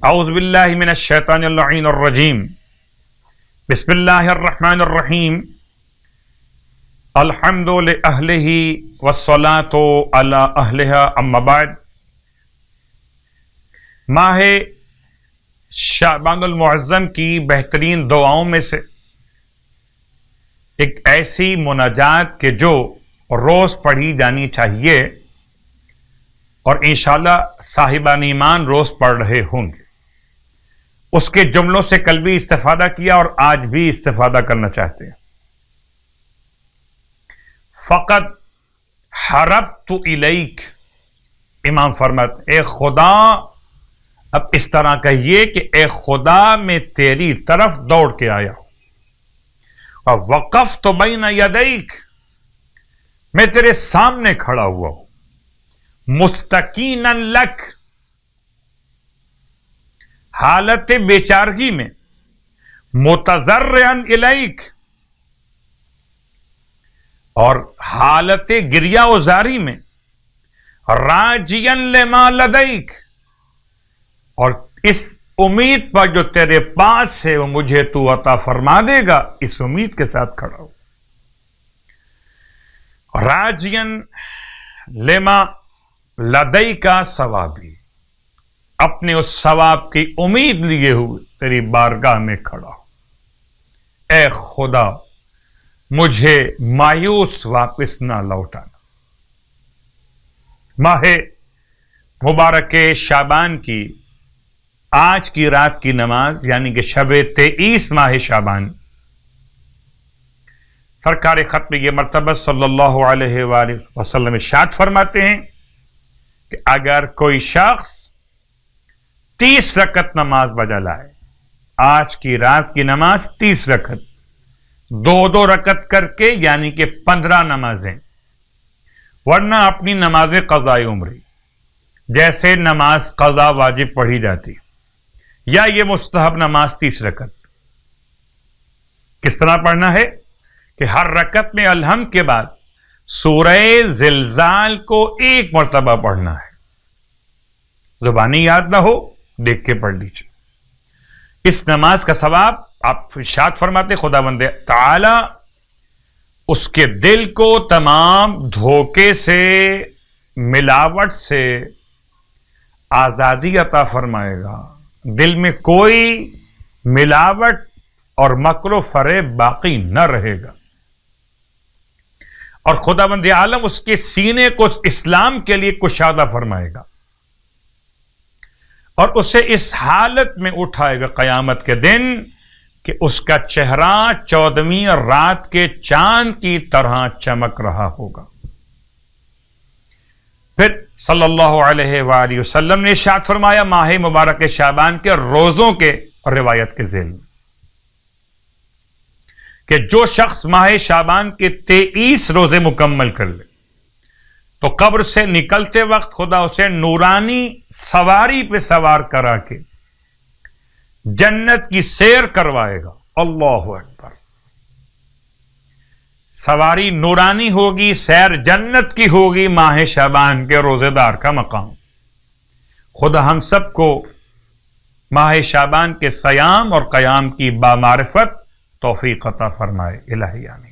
اعوذ باللہ من الشیطان اللعین الرجیم بسم اللہ الرحمن الرحیم الحمد لأہلہ والصلاة علی اہلہا اما بعد۔ ماہ شعبان المعظم کی بہترین دعاؤں میں سے ایک ایسی مناجات کہ جو روز پڑھی جانی چاہیے اور انشاءاللہ صاحبان ایمان روز پڑھ رہے ہوں گے، اس کے جملوں سے کل بھی استفادہ کیا اور آج بھی استفادہ کرنا چاہتے ہیں۔ فقط حربت الیک، امام فرماتے اے خدا، اب اس طرح کہیے کہ اے خدا میں تیری طرف دوڑ کے آیا ہوں، اور وقفت بین یدیک، میں تیرے سامنے کھڑا ہوا ہوں، مستقینا لک، حالت بیچارگی میں، متضرعا الیک، اور حالت گریہ وزاری میں، راجیا لما لدیک، اور اس امید پر جو تیرے پاس ہے وہ مجھے تو عطا فرما دے گا، اس امید کے ساتھ کھڑا ہو۔ راجیا لما لدیک ثوابی، اپنے اس ثواب کی امید لیے ہوئے تیری بارگاہ میں کھڑا ہو۔ اے خدا، مجھے مایوس واپس نہ لوٹانا۔ ماہ مبارک شعبان کی آج کی رات کی نماز یعنی کہ شب 23 ماہ شعبان، سرکار ختم یہ مرتبہ صلی اللہ علیہ وآلہ وسلم ارشاد فرماتے ہیں کہ اگر کوئی شخص 30 رکعت نماز بجا لائے، آج کی رات کی نماز 30 رکعت، 2 رکعت کر کے یعنی کہ 15 نمازیں، ورنہ اپنی نماز قضاء عمری جیسے نماز قضا واجب پڑھی جاتی، یا یہ مستحب نماز 30 رکعت، کس طرح پڑھنا ہے کہ ہر رکعت میں الحمد کے بعد سورہ زلزال کو 1 مرتبہ پڑھنا ہے۔ زبانی یاد نہ ہو، دیکھ کے پڑھ لیجیے۔ اس نماز کا ثواب آپ ارشاد فرماتے خداوند تعالی اس کے دل کو تمام دھوکے سے، ملاوٹ سے آزادی عطا فرمائے گا، دل میں کوئی ملاوٹ اور مکر و فریب باقی نہ رہے گا، اور خداوند عالم اس کے سینے کو اسلام کے لیے کشادہ فرمائے گا، اور اسے اس حالت میں اٹھائے گا قیامت کے دن کہ اس کا چہرہ 14ویں رات کے چاند کی طرح چمک رہا ہوگا۔ پھر صلی اللہ علیہ وآلہ وسلم نے ارشاد فرمایا ماہ مبارک شعبان کے روزوں کے روایت کے ذیل میں کہ جو شخص ماہ شعبان کے 23 روزے مکمل کر لے تو قبر سے نکلتے وقت خدا اسے نورانی سواری پہ سوار کرا کے جنت کی سیر کروائے گا۔ اللہ اکبر، سواری نورانی ہوگی، سیر جنت کی ہوگی، ماہ شعبان کے روزے دار کا مقام۔ خدا ہم سب کو ماہ شعبان کے صیام اور قیام کی بامعرفت توفیق عطا فرمائے، الہی آمین۔